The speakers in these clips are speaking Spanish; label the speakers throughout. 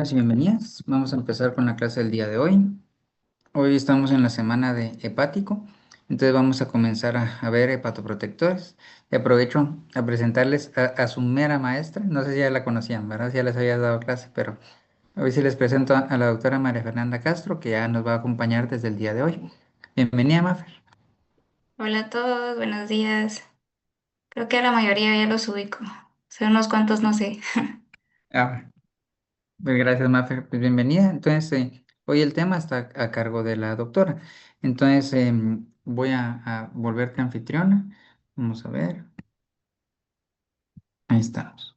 Speaker 1: Bienvenidos y bienvenidas. Vamos a empezar con la clase del día de hoy. Hoy estamos en la semana de hepático, entonces vamos a comenzar a ver hepatoprotectores. Y aprovecho a presentarles a su mera maestra. No sé si ya la conocían, ¿verdad? Si ya les había dado clase, pero hoy sí les presento a la doctora María Fernanda Castro, que ya nos va a acompañar desde el día de hoy. Bienvenida, Mafer.
Speaker 2: Hola a todos, buenos días. Creo que a la mayoría ya los ubico. Son unos cuantos, no sé.
Speaker 1: Ah, pues gracias, Mafer. Pues bienvenida. Entonces, hoy el tema está a cargo de la doctora. Entonces, voy a volverte anfitriona. Vamos a ver. Ahí estamos.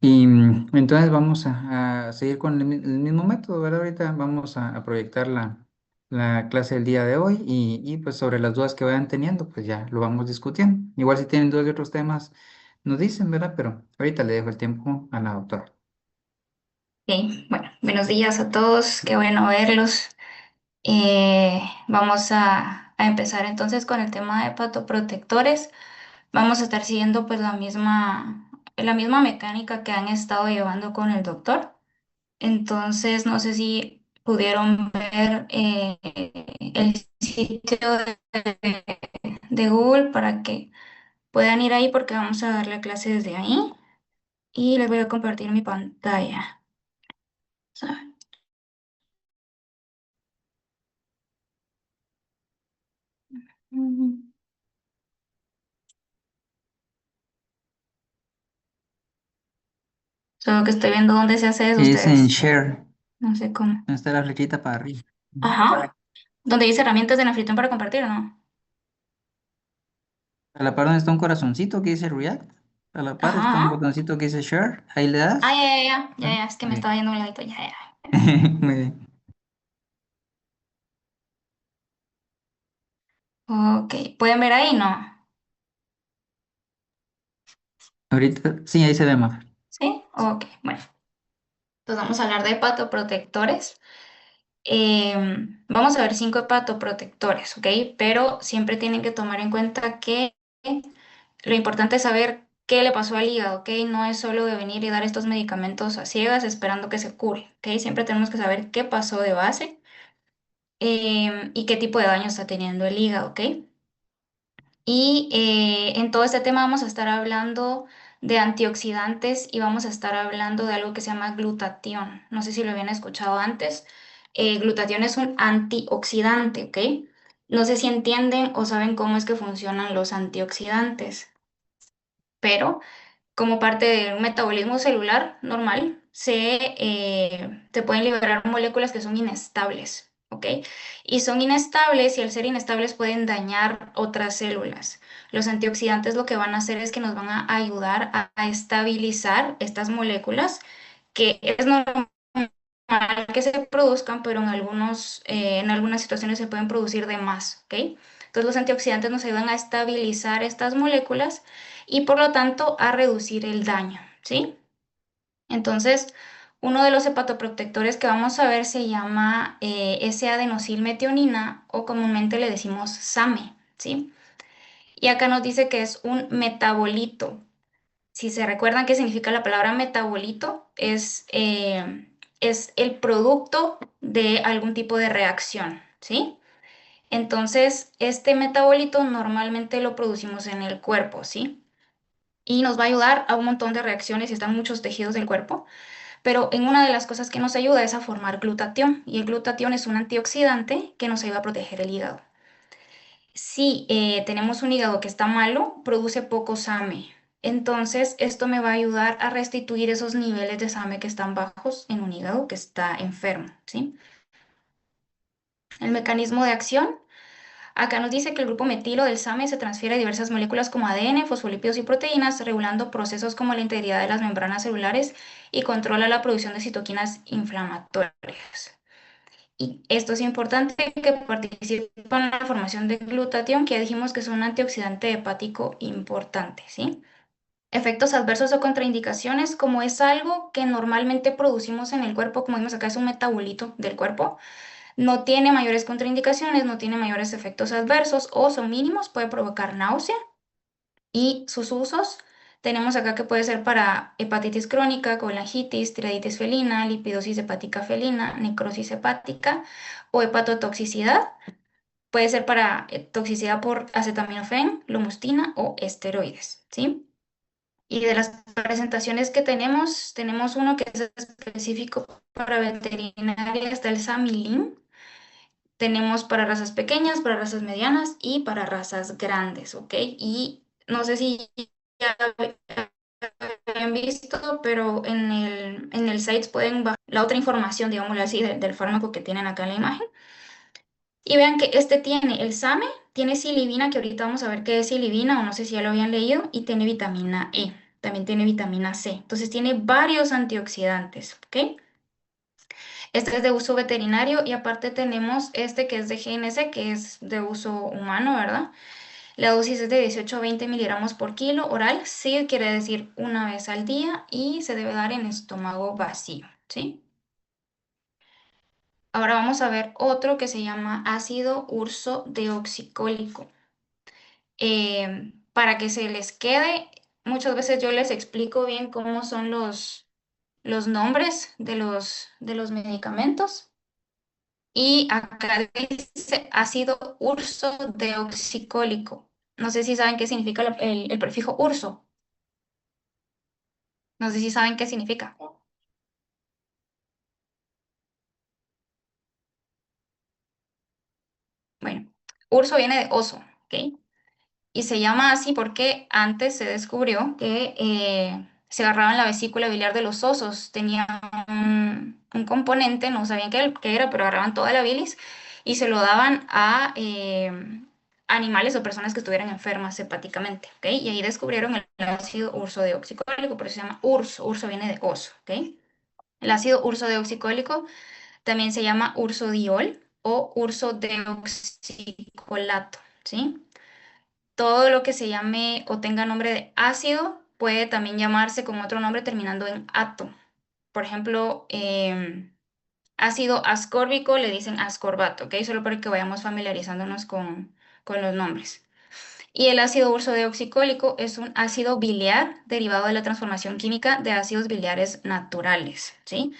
Speaker 1: Y entonces vamos a seguir con el mismo método, ¿verdad? Ahorita vamos a proyectar la clase del día de hoy y pues sobre las dudas que vayan teniendo, pues ya lo vamos discutiendo. Igual si tienen dudas de otros temas, nos dicen, ¿verdad? Pero ahorita le dejo el tiempo a la doctora.
Speaker 2: Ok, bueno, buenos días a todos. Qué bueno verlos. Vamos a empezar entonces con el tema de hepatoprotectores. Vamos a estar siguiendo pues la misma mecánica que han estado llevando con el doctor. Entonces, no sé si pudieron ver el sitio de Google para que puedan ir ahí porque vamos a dar la clase desde ahí y les voy a compartir mi pantalla. ¿Saben? Mm, Solo que estoy viendo dónde se hace eso
Speaker 1: Es en
Speaker 2: ustedes.
Speaker 1: Share,
Speaker 2: No sé cómo.
Speaker 1: donde está la flechita para arriba.
Speaker 2: Ajá. Donde dice herramientas de anfitrión para compartir, ¿no?
Speaker 1: A la par donde está un corazoncito que dice React, a la par está un
Speaker 2: Ajá.
Speaker 1: botoncito que dice Share, ahí le
Speaker 2: Ah,
Speaker 1: das.
Speaker 2: ya, ya, ya. Ya,
Speaker 1: Ah,
Speaker 2: ya. Es que me
Speaker 1: muy
Speaker 2: estaba
Speaker 1: bien.
Speaker 2: yendo un ladito. Ya, ya.
Speaker 1: Muy bien.
Speaker 2: Ok. ¿Pueden ver ahí? No.
Speaker 1: Ahorita, sí, ahí se ve más.
Speaker 2: ¿Sí? Ok. Bueno. Entonces vamos a hablar de hepatoprotectores. Vamos a ver 5 hepatoprotectores, ¿ok? Pero siempre tienen que tomar en cuenta que lo importante es saber qué le pasó al hígado, ¿ok? No es solo de venir y dar estos medicamentos a ciegas esperando que se cure, ¿ok? Siempre tenemos que saber qué pasó de base y qué tipo de daño está teniendo el hígado, ¿ok? Y en todo este tema vamos a estar hablando de antioxidantes y vamos a estar hablando de algo que se llama glutatión. No sé si lo habían escuchado antes. Glutatión es un antioxidante, ¿ok? No sé si entienden o saben cómo es que funcionan los antioxidantes, pero como parte de un metabolismo celular normal, se pueden liberar moléculas que son inestables, ¿ok? Y son inestables y al ser inestables pueden dañar otras células. Los antioxidantes lo que van a hacer es que nos van a ayudar a estabilizar estas moléculas que es normal que se produzcan, pero en algunas situaciones se pueden producir de más, ¿ok? Entonces los antioxidantes nos ayudan a estabilizar estas moléculas y por lo tanto a reducir el daño, ¿sí? Entonces, uno de los hepatoprotectores que vamos a ver se llama S-adenosilmetionina o comúnmente le decimos SAMe, ¿sí? Y acá nos dice que es un metabolito. Si se recuerdan qué significa la palabra metabolito, es el producto de algún tipo de reacción, ¿sí? Entonces, este metabolito normalmente lo producimos en el cuerpo, ¿sí? Y nos va a ayudar a un montón de reacciones y están muchos tejidos del cuerpo, pero en una de las cosas que nos ayuda es a formar glutatión y el glutatión es un antioxidante que nos ayuda a proteger el hígado. Si tenemos un hígado que está malo, produce poco SAMe. Entonces, esto me va a ayudar a restituir esos niveles de SAMe que están bajos en un hígado que está enfermo, ¿sí? El mecanismo de acción. Acá nos dice que el grupo metilo del SAMe se transfiere a diversas moléculas como ADN, fosfolípidos y proteínas, regulando procesos como la integridad de las membranas celulares y controla la producción de citoquinas inflamatorias. Y esto es importante que participa en la formación de glutatión, que ya dijimos que es un antioxidante hepático importante, ¿sí? Efectos adversos o contraindicaciones, como es algo que normalmente producimos en el cuerpo, como vimos acá, es un metabolito del cuerpo, no tiene mayores contraindicaciones, no tiene mayores efectos adversos o son mínimos, puede provocar náusea y sus usos. Tenemos acá que puede ser para hepatitis crónica, colangitis, tiroiditis felina, lipidosis hepática felina, necrosis hepática o hepatotoxicidad. Puede ser para toxicidad por acetaminofén, lomustina o esteroides, ¿sí? Y de las presentaciones que tenemos uno que es específico para veterinaria, está el Samilin. Tenemos para razas pequeñas, para razas medianas y para razas grandes, ¿ok? Y no sé si ya habían visto, pero en el site pueden bajar la otra información, digámoslo así, del fármaco que tienen acá en la imagen. Y vean que este tiene el SAMe, tiene silibina, que ahorita vamos a ver qué es silibina, o no sé si ya lo habían leído, y tiene vitamina E, también tiene vitamina C. Entonces tiene varios antioxidantes, ¿ok? Este es de uso veterinario y aparte tenemos este que es de GNC, que es de uso humano, ¿verdad? La dosis es de 18 a 20 miligramos por kilo oral, sí quiere decir una vez al día y se debe dar en estómago vacío, ¿sí? Ahora vamos a ver otro que se llama ácido urso deoxicólico. Para que se les quede, muchas veces yo les explico bien cómo son los nombres de los medicamentos. Y acá dice ácido urso deoxicólico. No sé si saben qué significa el prefijo urso. No sé si saben qué significa. Bueno, urso viene de oso, ¿ok? Y se llama así porque antes se descubrió que se agarraba en la vesícula biliar de los osos. Tenía un componente, no sabían qué era, pero agarraban toda la bilis y se lo daban a animales o personas que estuvieran enfermas hepáticamente, ¿ok? Y ahí descubrieron el ácido ursodeoxicólico, por eso se llama urso. Urso viene de oso, ¿ok? El ácido ursodeoxicólico también se llama ursodiol o ursodeoxicolato, ¿sí? Todo lo que se llame o tenga nombre de ácido puede también llamarse con otro nombre terminando en ato. Por ejemplo, ácido ascórbico le dicen ascorbato, ¿ok? Solo para que vayamos familiarizándonos con los nombres. Y el ácido ursodeoxicólico es un ácido biliar derivado de la transformación química de ácidos biliares naturales, ¿sí?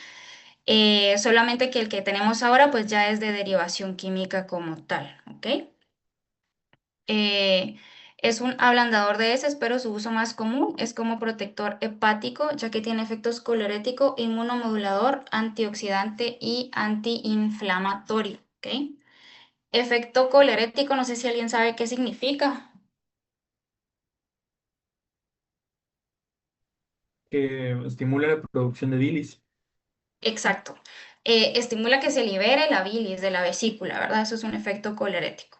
Speaker 2: Solamente que el que tenemos ahora pues ya es de derivación química como tal, ¿ok? Eh, es un ablandador de heces, pero su uso más común es como protector hepático, ya que tiene efectos colerético, inmunomodulador, antioxidante y antiinflamatorio, ¿ok? Efecto colerético, no sé si alguien sabe qué significa.
Speaker 3: Que estimula la producción de bilis.
Speaker 2: Exacto. Estimula que se libere la bilis de la vesícula, ¿verdad? Eso es un efecto colerético.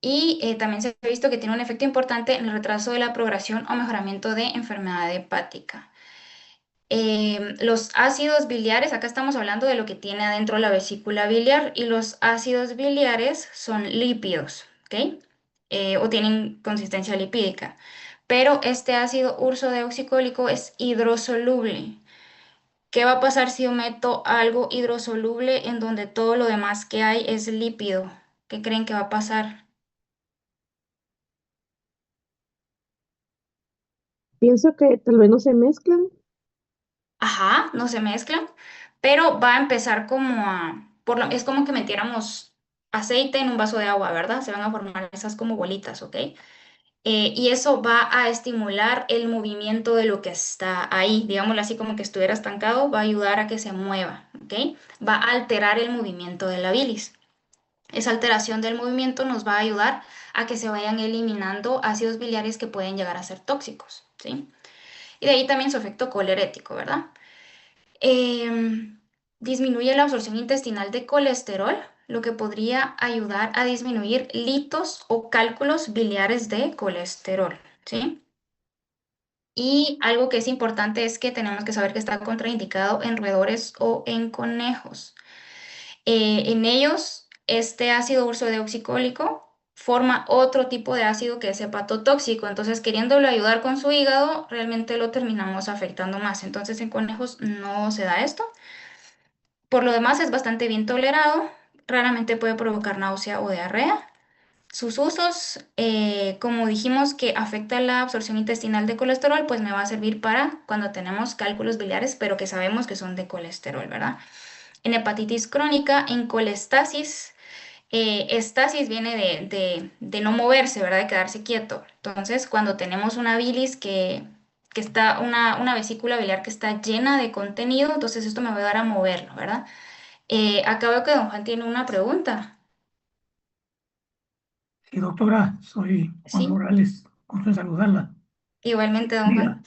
Speaker 2: Y también se ha visto que tiene un efecto importante en el retraso de la progresión o mejoramiento de enfermedad hepática. Los ácidos biliares, acá estamos hablando de lo que tiene adentro la vesícula biliar y los ácidos biliares son lípidos, ¿ok? O tienen consistencia lipídica. Pero este ácido ursodeoxicólico es hidrosoluble. ¿Qué va a pasar si yo meto algo hidrosoluble en donde todo lo demás que hay es lípido? ¿Qué creen que va a pasar?
Speaker 4: Pienso que tal vez no se mezclan.
Speaker 2: Ajá, no se mezclan, pero va a empezar como es como que metiéramos aceite en un vaso de agua, ¿verdad? Se van a formar esas como bolitas, ¿ok? Y eso va a estimular el movimiento de lo que está ahí, digámoslo así como que estuviera estancado, va a ayudar a que se mueva, ¿ok? Va a alterar el movimiento de la bilis. Esa alteración del movimiento nos va a ayudar a que se vayan eliminando ácidos biliares que pueden llegar a ser tóxicos, ¿sí? Y de ahí también su efecto colerético, ¿verdad? Em, Disminuye la absorción intestinal de colesterol, lo que podría ayudar a disminuir litos o cálculos biliares de colesterol, ¿sí? Y algo que es importante es que tenemos que saber que está contraindicado en roedores o en conejos. En ellos, este ácido ursodeoxicólico forma otro tipo de ácido que es hepatotóxico, entonces queriéndolo ayudar con su hígado, realmente lo terminamos afectando más. Entonces en conejos no se da esto. Por lo demás es bastante bien tolerado, raramente puede provocar náusea o diarrea. sus usos, como dijimos que afecta la absorción intestinal de colesterol, pues me va a servir para cuando tenemos cálculos biliares, pero que sabemos que son de colesterol, ¿verdad? En hepatitis crónica, en colestasis, estasis viene de no moverse, ¿verdad? De quedarse quieto. Entonces, cuando tenemos una bilis que está, una vesícula biliar que está llena de contenido, entonces esto me va a dar a moverlo, ¿verdad? Acá veo que don Juan tiene una pregunta.
Speaker 5: Sí, doctora, soy Juan
Speaker 2: Sí,
Speaker 5: Morales, gusto en saludarla.
Speaker 2: igualmente, don
Speaker 5: Mira,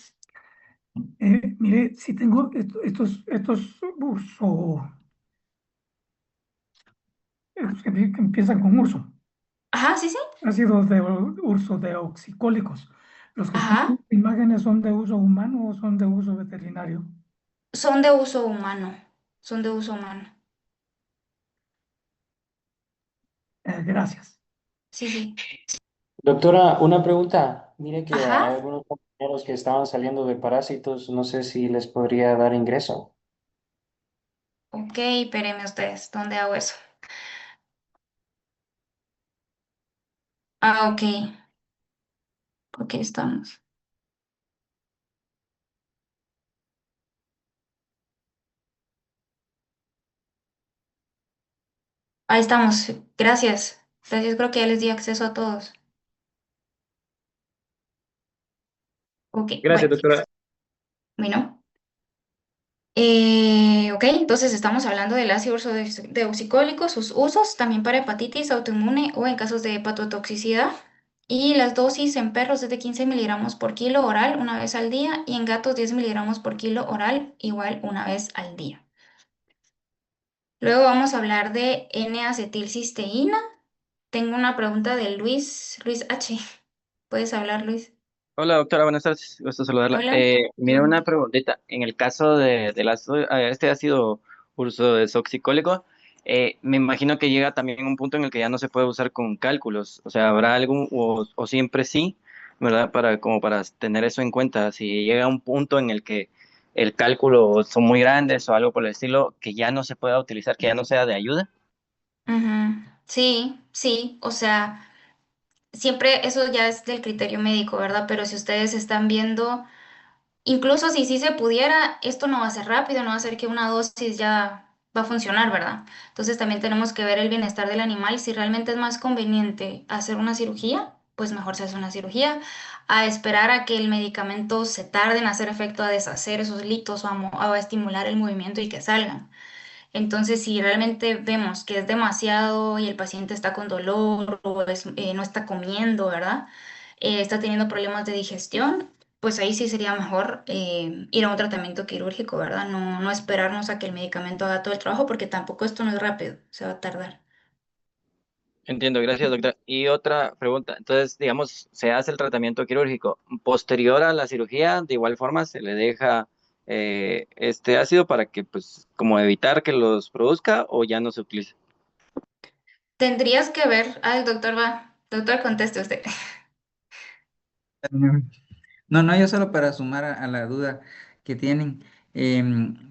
Speaker 2: Juan.
Speaker 5: mire, si tengo estos urso, estos que empiezan con urso,
Speaker 2: Ajá, sí, sí.
Speaker 5: ácidos de urso deoxicólicos, ¿los que están en
Speaker 2: Ajá.
Speaker 5: las imágenes son de uso humano o son de uso veterinario?
Speaker 2: Son de uso humano. Son de uso humano.
Speaker 5: Gracias.
Speaker 2: Sí, sí.
Speaker 6: Doctora, una pregunta. Mire que hay
Speaker 2: Ajá.
Speaker 6: algunos compañeros que estaban saliendo de parásitos, no sé si les podría dar ingreso.
Speaker 2: Ok, espérenme ustedes. ¿Dónde hago eso? Ah, ok. Ok, estamos. Ahí estamos. Gracias. Gracias, creo que ya les di acceso a todos. Ok,
Speaker 3: Gracias,
Speaker 2: bueno.
Speaker 3: doctora.
Speaker 2: Bueno. Ok, entonces estamos hablando del ácido deoxicólico, sus usos también para hepatitis autoinmune o en casos de hepatotoxicidad. Y las dosis en perros es de 15 miligramos por kilo oral una vez al día y en gatos 10 miligramos por kilo oral igual una vez al día. Luego vamos a hablar de N-acetilcisteína. Tengo una pregunta de Luis H. ¿Puedes hablar, Luis?
Speaker 7: Hola doctora, buenas tardes, gusto saludarla.
Speaker 2: Hola.
Speaker 7: Mira una preguntita, en el caso este ácido urso desoxicólico, me imagino que llega también un punto en el que ya no se puede usar con cálculos, o sea, ¿habrá algún o siempre sí, ¿verdad? Como para tener eso en cuenta, si llega un punto en el que el cálculo son muy grandes o algo por el estilo, que ya no se pueda utilizar, que ya no sea de ayuda.
Speaker 2: Ujú. Sí, sí, o sea, siempre eso ya es del criterio médico, ¿verdad? Pero si ustedes están viendo, incluso si sí se pudiera, esto no va a ser rápido, no va a ser que una dosis ya va a funcionar, ¿verdad? Entonces también tenemos que ver el bienestar del animal. Si realmente es más conveniente hacer una cirugía, pues mejor se hace una cirugía, a esperar a que el medicamento se tarde en hacer efecto, a deshacer esos litos o a estimular el movimiento y que salgan. Entonces, si realmente vemos que es demasiado y el paciente está con dolor o no está comiendo, ¿verdad? Está teniendo problemas de digestión, pues ahí sí sería mejor ir a un tratamiento quirúrgico, ¿verdad? No, no esperarnos a que el medicamento haga todo el trabajo porque tampoco esto no es rápido, se va a tardar.
Speaker 7: Entiendo, gracias, doctor. Y otra pregunta, entonces, digamos, se hace el tratamiento quirúrgico. Posterior a la cirugía, de igual forma, se le deja este ácido para que, pues, como evitar que los produzca o ya no se utiliza.
Speaker 2: Tendrías que ver, el doctor va, doctor, conteste usted.
Speaker 1: No, no, yo solo para sumar a la duda que tienen,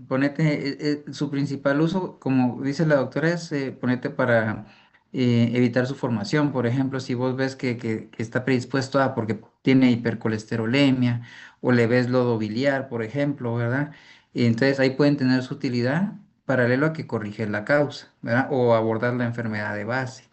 Speaker 1: ponete, su principal uso, como dice la doctora, es ponete para evitar su formación. Por ejemplo, si vos ves que está predispuesto a, porque tiene hipercolesterolemia, o le ves lodo biliar, por ejemplo, ¿verdad? Y entonces ahí pueden tener su utilidad paralelo a que corrige la causa, ¿verdad? O abordar la enfermedad de base,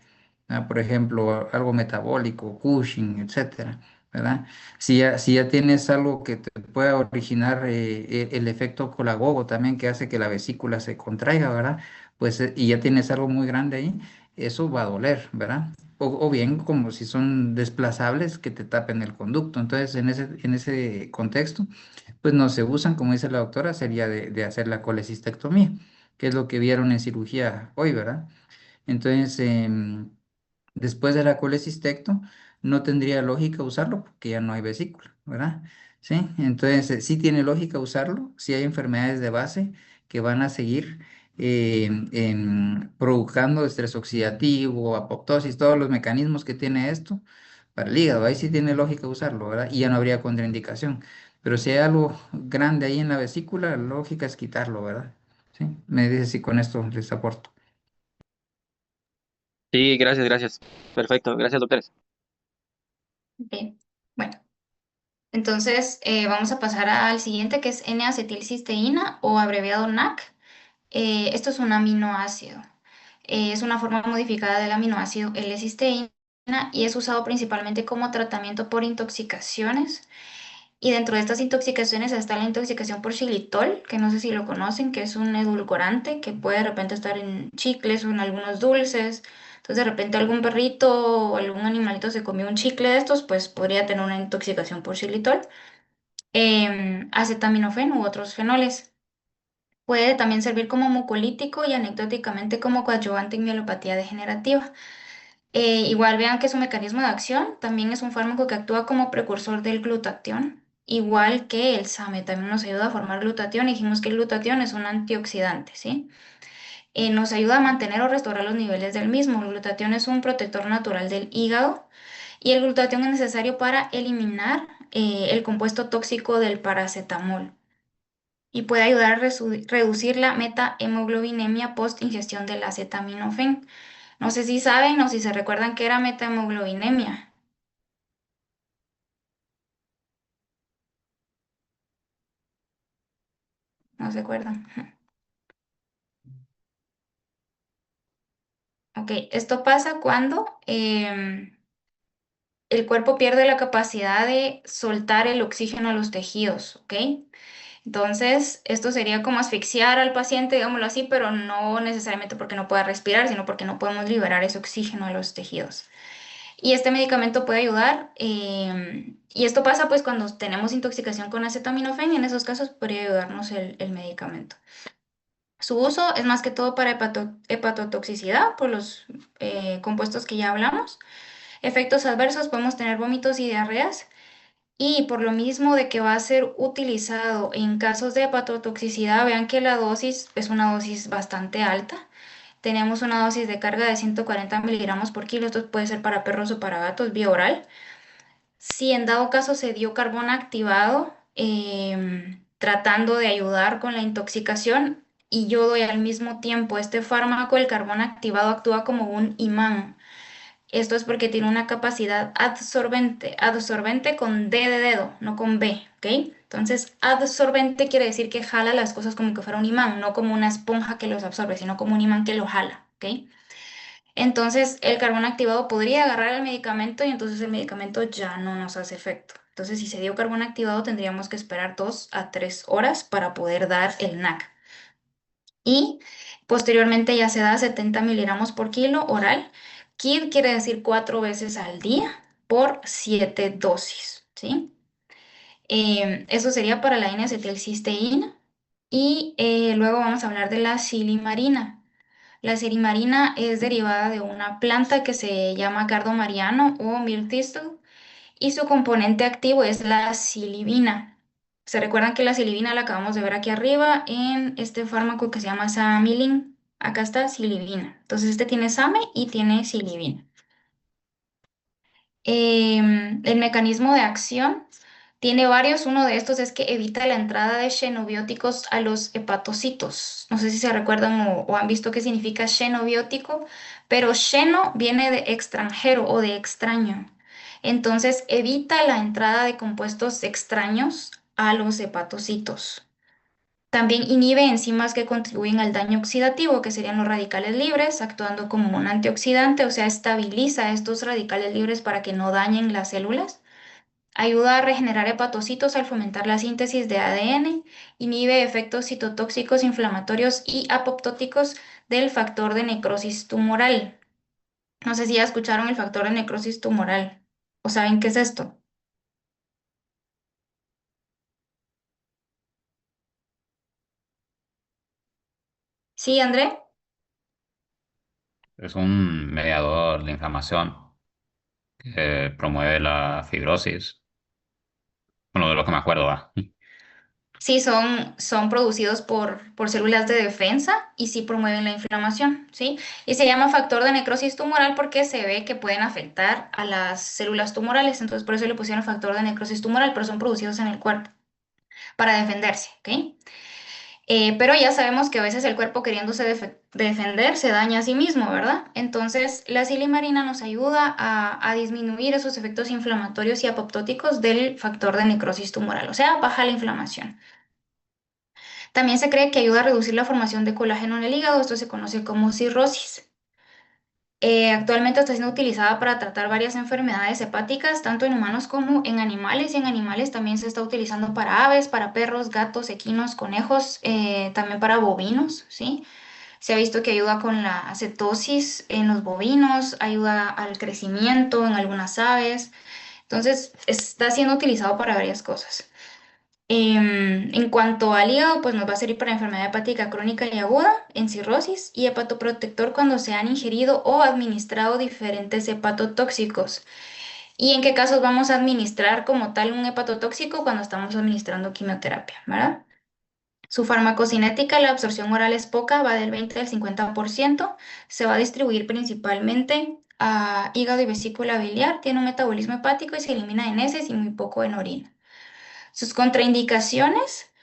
Speaker 1: ¿verdad? Por ejemplo, algo metabólico, Cushing, etcétera, ¿verdad? Si ya tienes algo que te pueda originar el efecto colagogo también que hace que la vesícula se contraiga, ¿verdad? Pues y ya tienes algo muy grande ahí, eso va a doler, ¿verdad? O bien como si son desplazables que te tapen el conducto. Entonces, en ese contexto, pues no se usan, como dice la doctora, sería de hacer la colecistectomía, que es lo que vieron en cirugía hoy, ¿verdad? Entonces, después de la colecistecto, no tendría lógica usarlo porque ya no hay vesícula, ¿verdad? Sí, entonces sí tiene lógica usarlo si hay enfermedades de base que van a seguir provocando estrés oxidativo, apoptosis, todos los mecanismos que tiene esto para el hígado. Ahí sí tiene lógica usarlo, ¿verdad? Y ya no habría contraindicación. Pero si hay algo grande ahí en la vesícula, la lógica es quitarlo, ¿verdad? Sí, me dice si con esto les aporto.
Speaker 7: Sí, gracias, gracias. Perfecto, gracias, doctores.
Speaker 2: Ok. Bueno, entonces vamos a pasar al siguiente que es N-acetilcisteína o abreviado NAC. Esto es un aminoácido. Es una forma modificada del aminoácido L-cisteína y es usado principalmente como tratamiento por intoxicaciones. Y dentro de estas intoxicaciones está la intoxicación por xilitol, que no sé si lo conocen, que es un edulcorante que puede de repente estar en chicles o en algunos dulces. Entonces, de repente algún perrito o algún animalito se comió un chicle de estos, pues podría tener una intoxicación por xilitol. Acetaminofén u otros fenoles. Puede también servir como mucolítico y anecdóticamente como coadyuvante en mielopatía degenerativa. Igual vean que su mecanismo de acción también es un fármaco que actúa como precursor del glutatión, igual que el SAMe también nos ayuda a formar glutatión. Y dijimos que el glutatión es un antioxidante, ¿sí? Nos ayuda a mantener o restaurar los niveles del mismo. El glutatión es un protector natural del hígado y el glutatión es necesario para eliminar el compuesto tóxico del paracetamol y puede ayudar a reducir la metahemoglobinemia post ingestión del acetaminofén. No sé si saben o si se recuerdan que era metahemoglobinemia. ¿No se acuerdan? Ok, esto pasa cuando el cuerpo pierde la capacidad de soltar el oxígeno a los tejidos, ¿ok? Entonces, esto sería como asfixiar al paciente, digámoslo así, pero no necesariamente porque no pueda respirar, sino porque no podemos liberar ese oxígeno a los tejidos. Y este medicamento puede ayudar. Y esto pasa pues cuando tenemos intoxicación con acetaminofén. En esos casos podría ayudarnos el medicamento. Su uso es más que todo para hepatotoxicidad por los compuestos que ya hablamos. Efectos adversos, podemos tener vómitos y diarreas. Y por lo mismo de que va a ser utilizado en casos de hepatotoxicidad, vean que la dosis es una dosis bastante alta. Tenemos una dosis de carga de 140 miligramos por kilo. Esto puede ser para perros o para gatos, vía oral. Si en dado caso se dio carbón activado, tratando de ayudar con la intoxicación, y yo doy al mismo tiempo este fármaco, el carbón activado actúa como un imán. Esto es porque tiene una capacidad adsorbente con D de dedo, no con B, ¿ok? Entonces, adsorbente quiere decir que jala las cosas como que fuera un imán, no como una esponja que los absorbe, sino como un imán que lo jala, ¿ok? Entonces, el carbón activado podría agarrar el medicamento y entonces el medicamento ya no nos hace efecto. Entonces, si se dio carbón activado, tendríamos que esperar 2 a 3 horas para poder dar el NAC. Y posteriormente ya se da 70 miligramos por kilo oral. KID quiere decir 4 veces al día por 7 dosis, ¿sí? Eso sería para la N-acetilcisteína. Y luego vamos a hablar de la silimarina. La silimarina es derivada de una planta que se llama cardo mariano o milk thistle y su componente activo es la silibina. ¿Se recuerdan que la silibina la acabamos de ver aquí arriba en este fármaco que se llama Samilin? Acá está silibina. Entonces este tiene Same y tiene silibina. El mecanismo de acción tiene varios. Uno de estos es que evita la entrada de xenobióticos a los hepatocitos. No sé si se recuerdan o han visto qué significa xenobiótico, pero xeno viene de extranjero o de extraño. Entonces evita la entrada de compuestos extraños a los hepatocitos. También inhibe enzimas que contribuyen al daño oxidativo, que serían los radicales libres, actuando como un antioxidante, o sea, estabiliza estos radicales libres para que no dañen las células. Ayuda a regenerar hepatocitos al fomentar la síntesis de ADN, inhibe efectos citotóxicos, inflamatorios y apoptóticos del factor de necrosis tumoral. No sé si ya escucharon el factor de necrosis tumoral o saben qué es esto. Sí, André.
Speaker 8: Es un mediador de inflamación que promueve la fibrosis. Bueno, de lo que me acuerdo, va.
Speaker 2: Sí, son producidos por células de defensa y sí promueven la inflamación, ¿sí? Y se llama factor de necrosis tumoral porque se ve que pueden afectar a las células tumorales, entonces por eso le pusieron factor de necrosis tumoral, pero son producidos en el cuerpo para defenderse, ¿ok? Pero ya sabemos que a veces el cuerpo queriéndose defender se daña a sí mismo, ¿verdad? Entonces, la silimarina nos ayuda a disminuir esos efectos inflamatorios y apoptóticos del factor de necrosis tumoral, o sea, baja la inflamación. También se cree que ayuda a reducir la formación de colágeno en el hígado, esto se conoce como cirrosis. Actualmente está siendo utilizada para tratar varias enfermedades hepáticas, tanto en humanos como en animales. Y en animales también se está utilizando para aves, para perros, gatos, equinos, conejos, también para bovinos, ¿sí? Se ha visto que ayuda con la cetosis en los bovinos, ayuda al crecimiento en algunas aves. Entonces, está siendo utilizado para varias cosas. En cuanto al hígado, pues nos va a servir para enfermedad hepática crónica y aguda, en cirrosis, y hepatoprotector cuando se han ingerido o administrado diferentes hepatotóxicos. ¿Y en qué casos vamos a administrar como tal un hepatotóxico? Cuando estamos administrando quimioterapia, ¿verdad? Su farmacocinética, la absorción oral es poca, va del 20 al 50%, se va a distribuir principalmente a hígado y vesícula biliar, tiene un metabolismo hepático y se elimina en heces y muy poco en orina. Sus contraindicaciones,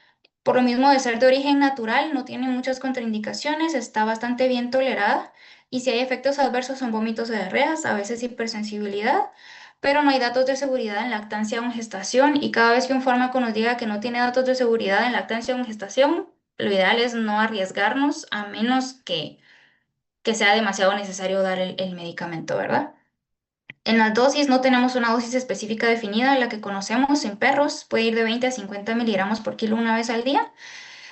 Speaker 2: por lo mismo de ser de origen natural, no tiene muchas contraindicaciones, está bastante bien tolerada y si hay efectos adversos son vómitos o diarreas, a veces hipersensibilidad, pero no hay datos de seguridad en lactancia o en gestación y cada vez que un fármaco nos diga que no tiene datos de seguridad en lactancia o en gestación, lo ideal es no arriesgarnos a menos que sea demasiado necesario dar el medicamento, ¿verdad? En las dosis no tenemos una dosis específica definida, la que conocemos en perros puede ir de 20 a 50 miligramos por kilo una vez al día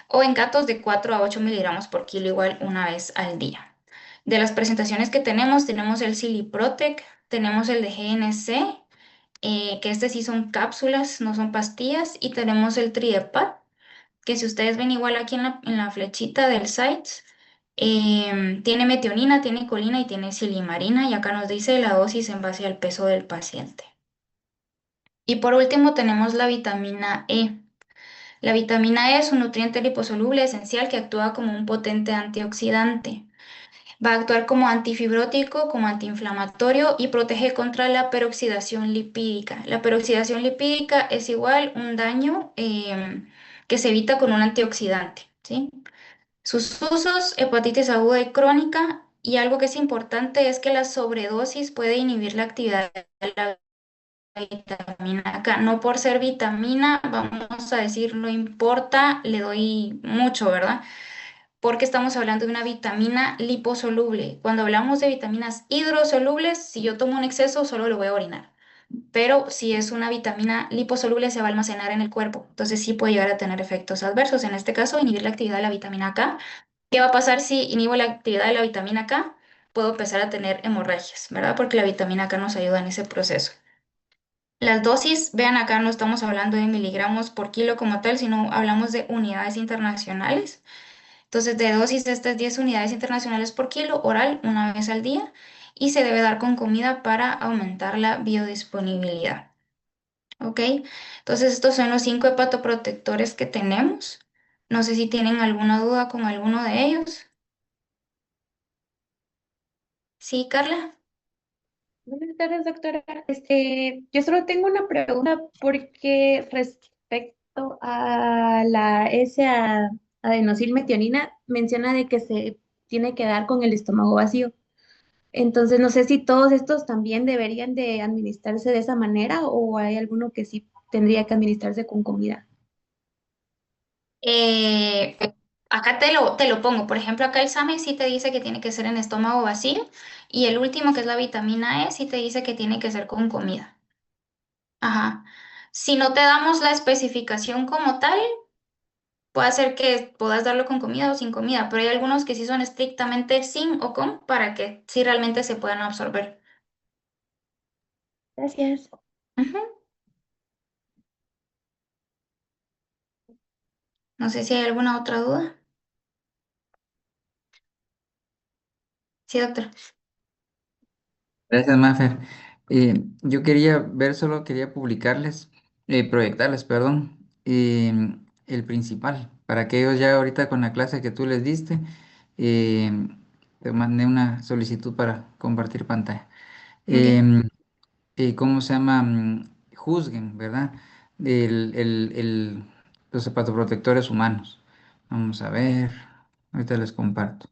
Speaker 2: o en gatos de 4 a 8 miligramos por kilo igual una vez al día. De las presentaciones que tenemos el Siliprotec, tenemos el de GNC, que este sí son cápsulas, no son pastillas, y tenemos el Tridepat, que si ustedes ven igual aquí en la flechita del site, tiene metionina, tiene colina y tiene silimarina, y acá nos dice la dosis en base al peso del paciente. Y por último tenemos la vitamina E. La vitamina E es un nutriente liposoluble esencial que actúa como un potente antioxidante. Va a actuar como antifibrótico, como antiinflamatorio y protege contra la peroxidación lipídica. La peroxidación lipídica es igual un daño que se evita con un antioxidante, ¿sí? Sus usos, hepatitis aguda y crónica, y algo que es importante es que la sobredosis puede inhibir la actividad de la vitamina K. No por ser vitamina, vamos a decir, no importa, le doy mucho, ¿verdad? Porque estamos hablando de una vitamina liposoluble. Cuando hablamos de vitaminas hidrosolubles, si yo tomo un exceso, solo lo voy a orinar. Pero si es una vitamina liposoluble, se va a almacenar en el cuerpo. Entonces sí puede llegar a tener efectos adversos. En este caso, inhibir la actividad de la vitamina K. ¿Qué va a pasar si inhibo la actividad de la vitamina K? Puedo empezar a tener hemorragias, ¿verdad? Porque la vitamina K nos ayuda en ese proceso. Las dosis, vean acá, no estamos hablando de miligramos por kilo como tal, sino hablamos de unidades internacionales. Entonces, de dosis, estas 10 unidades internacionales por kilo, oral, una vez al día, y se debe dar con comida para aumentar la biodisponibilidad. ¿Ok? Entonces, estos son los 5 hepatoprotectores que tenemos. No sé si tienen alguna duda con alguno de ellos. ¿Sí, Carla?
Speaker 9: Buenas tardes, doctora. Yo solo tengo una pregunta porque respecto a la S-adenosilmetionina menciona de que se tiene que dar con el estómago vacío. Entonces, no sé si todos estos también deberían de administrarse de esa manera o hay alguno que sí tendría que administrarse con comida.
Speaker 2: Eh, Acá te lo pongo. Por ejemplo, acá el SAMe sí te dice que tiene que ser en estómago vacío y el último, que es la vitamina E, sí te dice que tiene que ser con comida. Ajá. Si no te damos la especificación como tal, puede ser que puedas darlo con comida o sin comida, pero hay algunos que sí son estrictamente sin o con para que sí realmente se puedan absorber.
Speaker 9: Gracias.
Speaker 2: Ujú. No sé si hay alguna otra duda. Sí, doctor.
Speaker 1: Gracias, Mafer. Yo quería ver, solo quería publicarles, proyectarles, perdón, el principal, para que ellos ya ahorita con la clase que tú les diste, eh, te mandé una solicitud para compartir pantalla.
Speaker 2: Ok.
Speaker 1: Em, ¿Cómo se llama? Juzguen, ¿verdad? Los hepatoprotectores humanos. Vamos a ver, ahorita les comparto.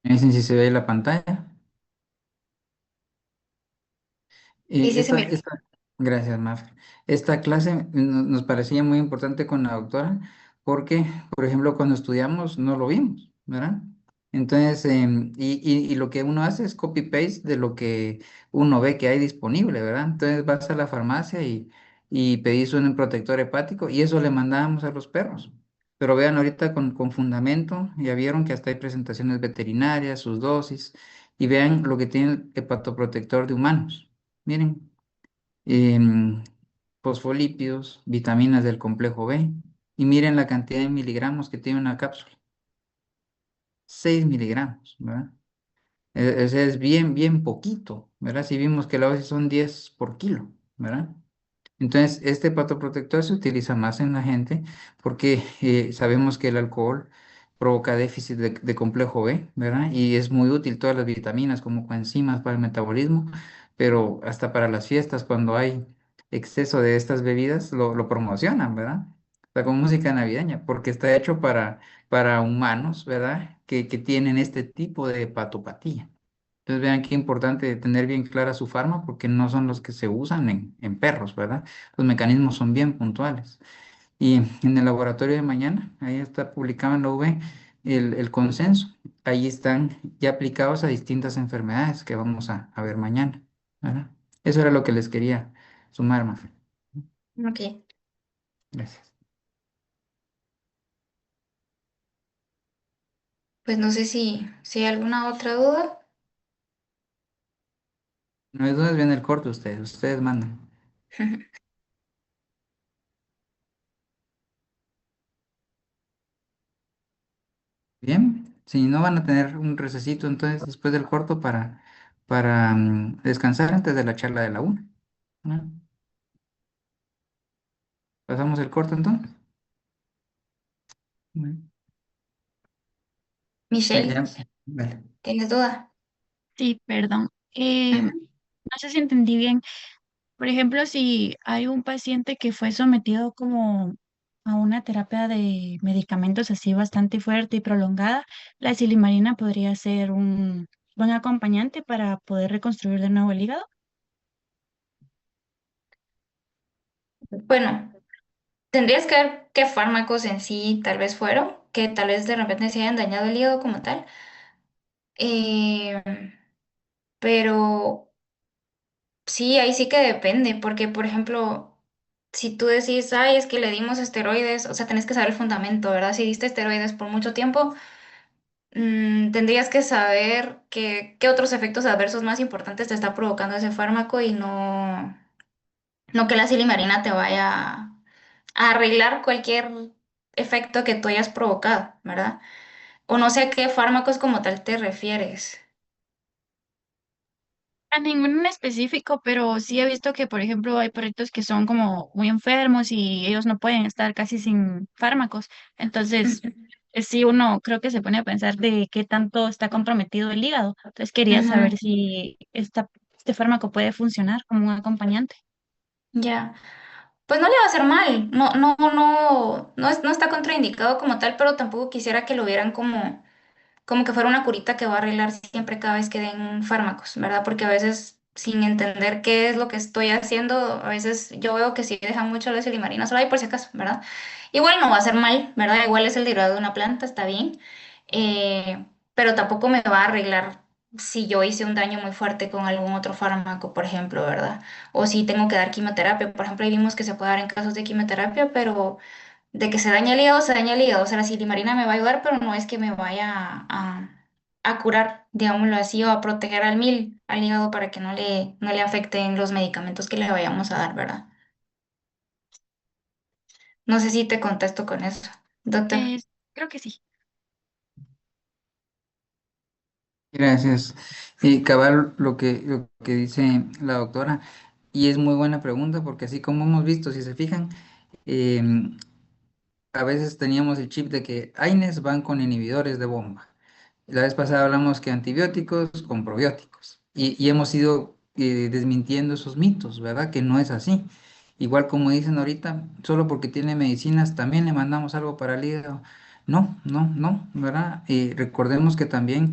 Speaker 1: Me dicen si se ve ahí la pantalla.
Speaker 2: Y sí se mira.
Speaker 1: Gracias, Maf. Esta clase nos parecía muy importante con la doctora porque, por ejemplo, cuando estudiamos no lo vimos, ¿verdad? Entonces, y lo que uno hace es copy-paste de lo que uno ve que hay disponible, ¿verdad? Entonces vas a la farmacia y pedís un protector hepático y eso le mandábamos a los perros. Pero vean ahorita con fundamento, ya vieron que hasta hay presentaciones veterinarias, sus dosis, y vean lo que tiene el hepatoprotector de humanos. Miren, em, fosfolípidos, vitaminas del complejo B, y miren la cantidad de miligramos que tiene una cápsula, 6 miligramos, ¿verdad? Ese es bien, bien poquito, ¿verdad? Si vimos que la dosis son 10 por kilo, ¿verdad? Entonces, este hepatoprotector se utiliza más en la gente porque sabemos que el alcohol provoca déficit de complejo B, ¿verdad? Y es muy útil todas las vitaminas como coenzimas para el metabolismo, pero hasta para las fiestas, cuando hay exceso de estas bebidas, lo promocionan, ¿verdad? O sea, con música navideña, porque está hecho para humanos, ¿verdad? Que tienen este tipo de hepatopatía. Entonces vean qué importante tener bien clara su fármaco porque no son los que se usan en perros, ¿verdad? Los mecanismos son bien puntuales. Y en el laboratorio de mañana, ahí está publicado en la UV el consenso. Ahí están ya aplicados a distintas enfermedades que vamos a ver mañana, ¿verdad? Eso era lo que les quería sumar, Mafe.
Speaker 2: Ok.
Speaker 1: Gracias.
Speaker 2: Pues no sé si hay alguna otra duda.
Speaker 1: No hay dudas, bien el corto ustedes mandan. Bien, si no van a tener un recesito entonces después del corto para descansar antes de la charla de la una, ¿no? ¿Pasamos el corto entonces? Bueno,
Speaker 2: Michelle,
Speaker 1: vale.
Speaker 2: ¿tienes duda?
Speaker 10: Sí, perdón.
Speaker 2: Ujú.
Speaker 10: No sé si entendí bien. Por ejemplo, si hay un paciente que fue sometido como a una terapia de medicamentos así bastante fuerte y prolongada, la silimarina podría ser un buen acompañante para poder reconstruir de nuevo el hígado.
Speaker 2: Bueno, tendrías que ver qué fármacos en sí tal vez fueron, que tal vez de repente se hayan dañado el hígado como tal. Eh, pero sí, ahí sí que depende, porque por ejemplo, si tú decís, ay, es que le dimos esteroides, o sea, tenés que saber el fundamento, ¿verdad? Si diste esteroides por mucho tiempo, tendrías que saber qué otros efectos adversos más importantes te está provocando ese fármaco y no que la silimarina te vaya a arreglar cualquier efecto que tú hayas provocado, ¿verdad? O no sé a qué fármacos como tal te refieres.
Speaker 10: A ninguno en específico, pero sí he visto que, por ejemplo, hay perritos que son como muy enfermos y ellos no pueden estar casi sin fármacos. Entonces, sí, uno creo que se pone a pensar de qué tanto está comprometido el hígado. Entonces, quería
Speaker 2: Ujú,
Speaker 10: saber si este fármaco puede funcionar como un acompañante.
Speaker 2: ya. Pues no le va a hacer mal, no está contraindicado como tal, pero tampoco quisiera que lo vieran como que fuera una curita que va a arreglar siempre cada vez que den fármacos, ¿verdad? Porque a veces sin entender qué es lo que estoy haciendo, a veces yo veo que sí dejan mucho la silimarina solo ahí por si acaso, ¿verdad? Igual no va a hacer mal, ¿verdad? Igual es el derivado de una planta, está bien, pero tampoco me va a arreglar si yo hice un daño muy fuerte con algún otro fármaco, por ejemplo, ¿verdad? O si tengo que dar quimioterapia, por ejemplo, ahí vimos que se puede dar en casos de quimioterapia, pero de que se daña el hígado, se daña el hígado. O sea, la silimarina me va a ayudar, pero no es que me vaya a curar, digámoslo así, o a proteger al mil al hígado para que no le afecten los medicamentos que le vayamos a dar, ¿verdad? No sé si te contesto con eso, doctor.
Speaker 10: Eh, Creo que sí.
Speaker 1: Gracias. Y cabal lo que dice la doctora, y es muy buena pregunta porque así como hemos visto, si se fijan, em, a veces teníamos el chip de que AINES van con inhibidores de bomba. La vez pasada hablamos que antibióticos con probióticos y hemos ido desmintiendo esos mitos, ¿verdad? Que no es así. igual como dicen ahorita, solo porque tiene medicinas, también le mandamos algo para el hígado. No, no, no, ¿verdad? Y recordemos que también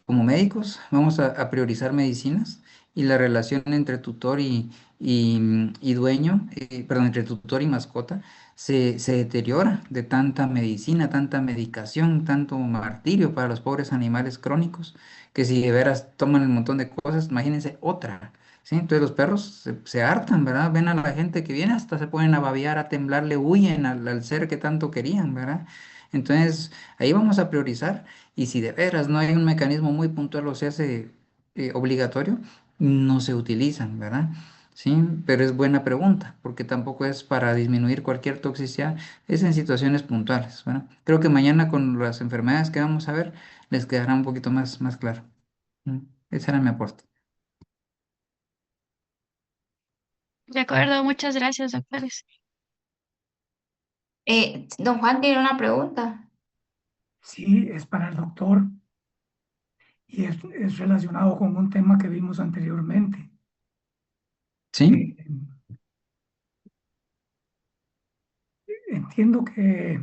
Speaker 1: como médicos vamos a priorizar medicinas y la relación entre tutor y dueño, perdón, entre tutor y mascota se deteriora de tanta medicina, tanta medicación, tanto martirio para los pobres animales crónicos, que si de veras toman un montón de cosas, imagínense otra. ¿Sí? Entonces los perros se hartan, ¿verdad? Ven a la gente que viene, hasta se ponen a babear, a temblar, le huyen al ser que tanto querían, ¿verdad? Entonces ahí vamos a priorizar y si de veras no hay un mecanismo muy puntual o se hace obligatorio, no se utilizan, ¿verdad? Sí, pero es buena pregunta, porque tampoco es para disminuir cualquier toxicidad, es en situaciones puntuales, ¿verdad? Creo que mañana con las enfermedades que vamos a ver les quedará un poquito más claro. ¿Mm? Ese era mi aporte.
Speaker 10: De acuerdo, muchas gracias, doctores.
Speaker 2: Don Juan tiene una pregunta.
Speaker 5: Sí, es para el doctor y es relacionado con un tema que vimos anteriormente.
Speaker 1: ¿Sí?
Speaker 5: Eh, entiendo que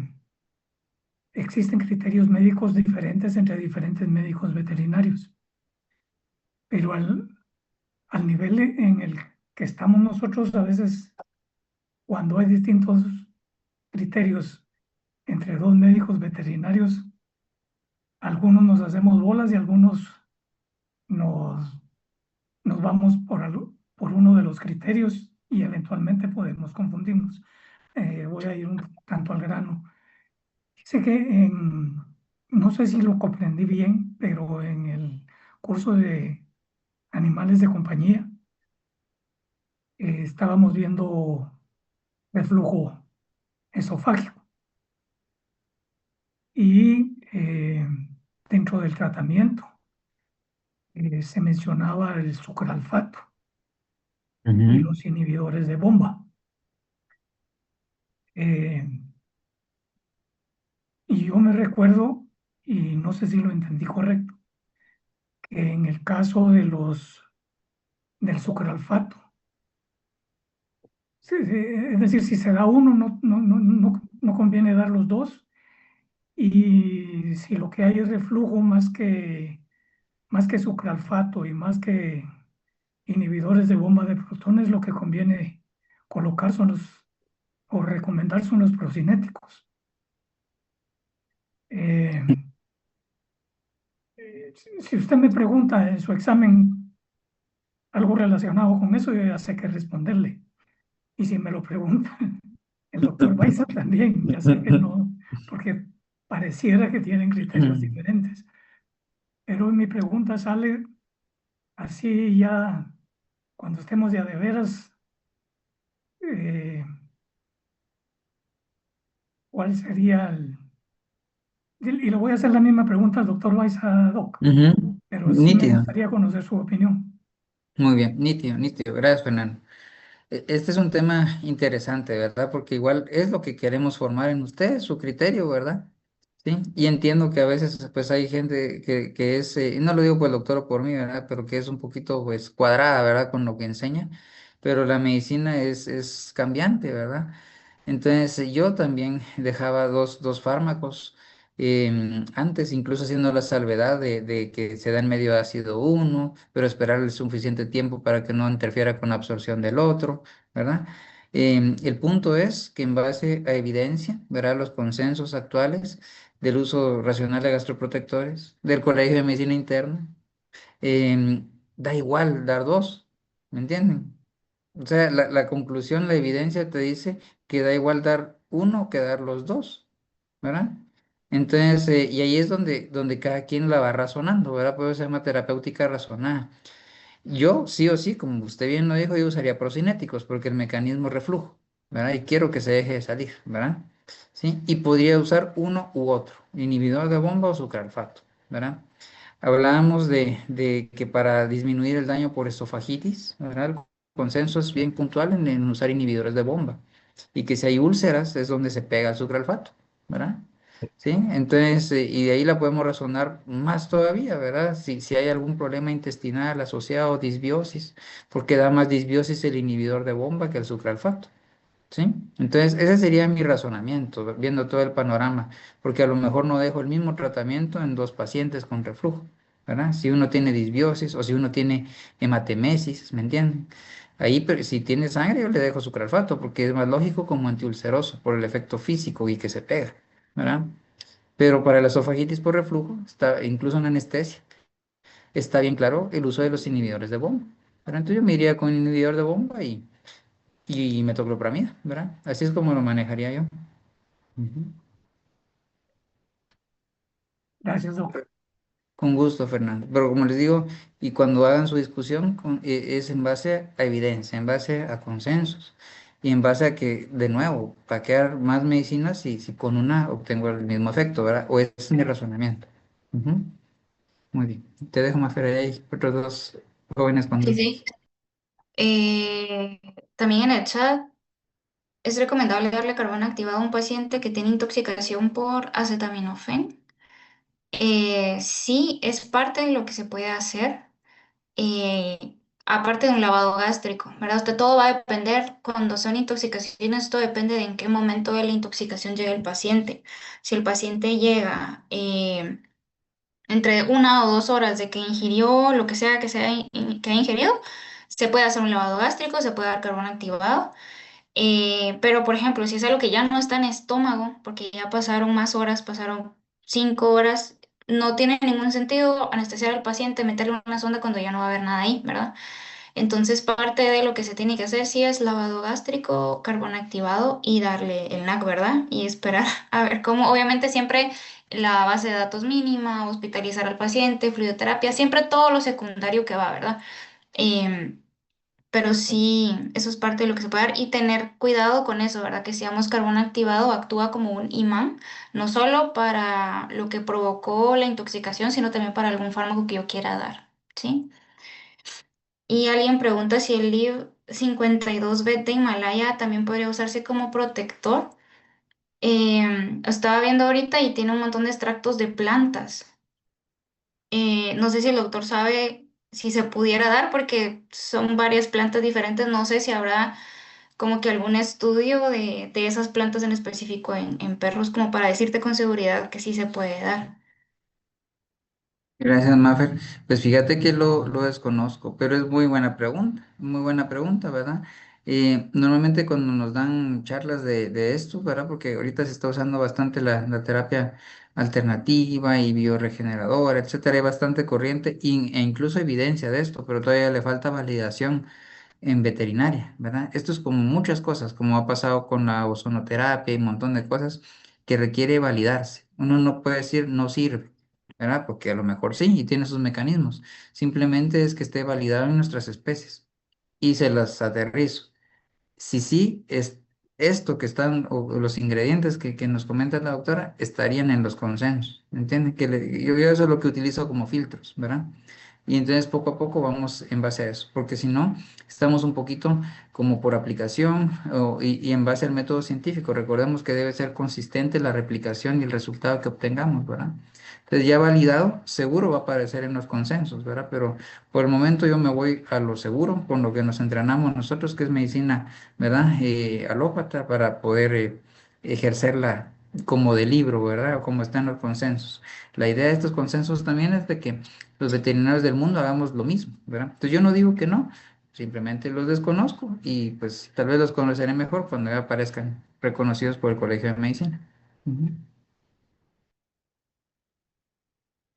Speaker 5: existen criterios médicos diferentes entre diferentes médicos veterinarios, pero al nivel en el que estamos nosotros, a veces cuando hay distintos criterios entre dos médicos veterinarios, algunos nos hacemos bolas y algunos nos, nos vamos por uno de los criterios y eventualmente podemos confundirnos. Voy a ir un tanto al grano. Dice que no sé si lo comprendí bien, pero en el curso de animales de compañía estábamos viendo reflujo esofágico y dentro del tratamiento se mencionaba el sucralfato y
Speaker 1: Ujú.
Speaker 5: los inhibidores de bomba. Eh, y yo me recuerdo, y no sé si lo entendí correcto, que en el caso del sucralfato, es decir, si se da uno, no conviene dar los dos, y si lo que hay es reflujo más que sucralfato y más que inhibidores de bomba de protones, lo que conviene colocar o recomendar son los procinéticos. Eh, si usted me pregunta en su examen algo relacionado con eso, yo ya sé qué responderle. Y si me lo pregunta el doctor Baiza también, ya sé que no, porque pareciera que tienen criterios diferentes. Pero mi pregunta sale así ya cuando estemos ya de veras, eh, ¿cuál sería y le voy a hacer la misma pregunta al doctor Baiza, doc,
Speaker 1: Ujú.
Speaker 5: pero sí me
Speaker 1: Nítido.
Speaker 5: gustaría conocer su opinión.
Speaker 1: Muy bien, nítido, nítido. Gracias, Fernando. Este es un tema interesante, ¿verdad? Porque igual es lo que queremos formar en ustedes, su criterio, ¿verdad? Sí, y entiendo que a veces pues hay gente que es, no lo digo por el doctor o por mí, ¿verdad? Pero que es un poquito pues cuadrada, ¿verdad? Con lo que enseña, pero la medicina es cambiante, ¿verdad? Entonces yo también dejaba dos fármacos, antes incluso haciendo la salvedad de que se da en medio ácido uno, pero esperar el suficiente tiempo para que no interfiera con la absorción del otro, ¿verdad? El punto es que en base a evidencia, ¿verdad? Los consensos actuales del uso racional de gastroprotectores, del Colegio de Medicina Interna, da igual dar dos, ¿me entienden? O sea, la conclusión, la evidencia te dice que da igual dar uno que dar los dos, ¿verdad? Entonces, y ahí es donde cada quien la va razonando, ¿verdad? Por eso se llama terapéutica razonada. Yo, sí o sí, como usted bien lo dijo, yo usaría procinéticos porque el mecanismo es reflujo, ¿verdad? Y quiero que se deje de salir, ¿verdad? ¿Sí? Y podría usar uno u otro, inhibidor de bomba o sucralfato, ¿verdad? Hablábamos de que para disminuir el daño por esofagitis, ¿verdad? El consenso es bien puntual en usar inhibidores de bomba. Y que si hay úlceras es donde se pega el sucralfato, ¿verdad? ¿sí? Entonces, y de ahí la podemos razonar más todavía, ¿verdad? Si hay algún problema intestinal asociado, disbiosis, porque da más disbiosis el inhibidor de bomba que el sucralfato. ¿Sí? Entonces, ese sería mi razonamiento, viendo todo el panorama, porque a lo mejor no dejo el mismo tratamiento en dos pacientes con reflujo, ¿verdad? Si uno tiene disbiosis o si uno tiene hematemesis, ¿me entienden? Ahí, pero si tiene sangre, yo le dejo sucralfato, porque es más lógico como antiulceroso, por el efecto físico y que se pega, ¿verdad? Pero para la esofagitis por reflujo, está, incluso en anestesia, está bien claro el uso de los inhibidores de bomba. Pero entonces yo me iría con inhibidor de bomba y metoclopramida, ¿verdad? Así es como lo manejaría yo. Ujú.
Speaker 5: Gracias, doctor.
Speaker 1: Con gusto, Fernando. Pero como les digo, y cuando hagan su discusión, es en base a evidencia, en base a consensos y en base a que, de nuevo, para quedar más medicinas si con una obtengo el mismo efecto, ¿verdad? O ese es mi razonamiento. Ujú. Muy bien. Te dejo más Fer, ahí otros dos jóvenes con
Speaker 2: Sí,
Speaker 1: duda.
Speaker 2: sí. Eh, También en el chat es recomendable darle carbón activado a un paciente que tiene intoxicación por acetaminofén. Sí, es parte de lo que se puede hacer, aparte de un lavado gástrico, ¿verdad? Usted todo va a depender, cuando son intoxicaciones, todo depende de en qué momento de la intoxicación llega el paciente. Si el paciente llega entre 1 o 2 horas de que ingirió lo que sea que ha ingerido, se puede hacer un lavado gástrico, se puede dar carbón activado. Pero, por ejemplo, si es algo que ya no está en estómago, porque ya pasaron más horas, pasaron 5 horas, no tiene ningún sentido anestesiar al paciente, meterle una sonda cuando ya no va a haber nada ahí, ¿verdad? Entonces, parte de lo que se tiene que hacer sí es lavado gástrico, carbón activado y darle el NAC, ¿verdad? Y esperar a ver cómo, obviamente siempre la base de datos mínima, hospitalizar al paciente, fluidoterapia, siempre todo lo secundario que va, ¿verdad? Em, pero sí, eso es parte de lo que se puede dar y tener cuidado con eso, ¿verdad? Que si damos carbón activado actúa como un imán, no solo para lo que provocó la intoxicación, sino también para algún fármaco que yo quiera dar, ¿sí? Y alguien pregunta si el LIV 52 de Himalaya también podría usarse como protector. Estaba viendo ahorita y tiene un montón de extractos de plantas. No sé si el doctor sabe si se pudiera dar porque son varias plantas diferentes. No sé si habrá como que algún estudio de esas plantas en específico en perros como para decirte con seguridad que sí se puede dar.
Speaker 1: Gracias, Mafer. Pues fíjate que lo desconozco, pero es muy buena pregunta, ¿verdad? Normalmente cuando nos dan charlas de esto, ¿verdad? Porque ahorita se está usando bastante la terapia alternativa y bioregeneradora, etcétera, hay bastante corriente e incluso evidencia de esto, pero todavía le falta validación en veterinaria, ¿verdad? Esto es como muchas cosas, como ha pasado con la ozonoterapia y un montón de cosas que requiere validarse. Uno no puede decir no sirve, ¿verdad? Porque a lo mejor sí y tiene sus mecanismos. Simplemente es que esté validado en nuestras especies y se las aterrizo. Si sí, es esto que están, o los ingredientes que nos comenta la doctora, estarían en los consensos, ¿entienden? Yo eso es lo que utilizo como filtros, ¿verdad? Y entonces poco a poco vamos en base a eso, porque si no, estamos un poquito como por aplicación y en base al método científico. Recordemos que debe ser consistente la replicación y el resultado que obtengamos, ¿verdad? Entonces ya validado, seguro va a aparecer en los consensos, ¿verdad? Pero por el momento yo me voy a lo seguro, con lo que nos entrenamos nosotros, que es medicina, ¿verdad? Alópata, para poder ejercerla como de libro, ¿verdad? O como está en los consensos. La idea de estos consensos también es de que los veterinarios del mundo hagamos lo mismo, ¿verdad? Entonces yo no digo que no, simplemente los desconozco y pues tal vez los conoceré mejor cuando ya aparezcan reconocidos por el Colegio de Medicina. Ujú.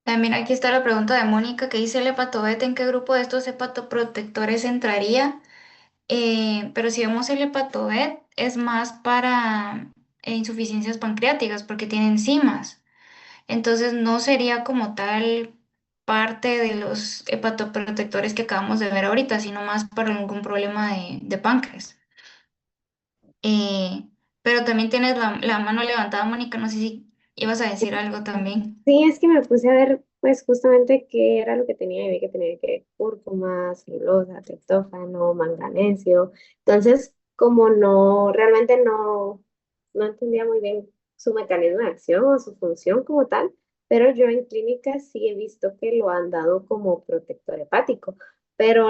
Speaker 2: También aquí está la pregunta de Mónica que dice el hepatovet, ¿en qué grupo de estos hepatoprotectores entraría? Pero si vemos el hepatovet es más para insuficiencias pancreáticas porque tiene enzimas. Entonces no sería como tal parte de los hepatoprotectores que acabamos de ver ahorita, sino más para algún problema de páncreas. Eh, pero también tienes la mano levantada, Mónica, no sé si ibas a decir algo también.
Speaker 4: Sí, es que me puse a ver, pues, justamente qué era lo que tenía y vi que tenía que cúrcuma, celulosa, triptófano, manganesio. Entonces, como no, realmente no entendía muy bien su mecanismo de acción o su función como tal, pero yo en clínica sí he visto que lo han dado como protector hepático, pero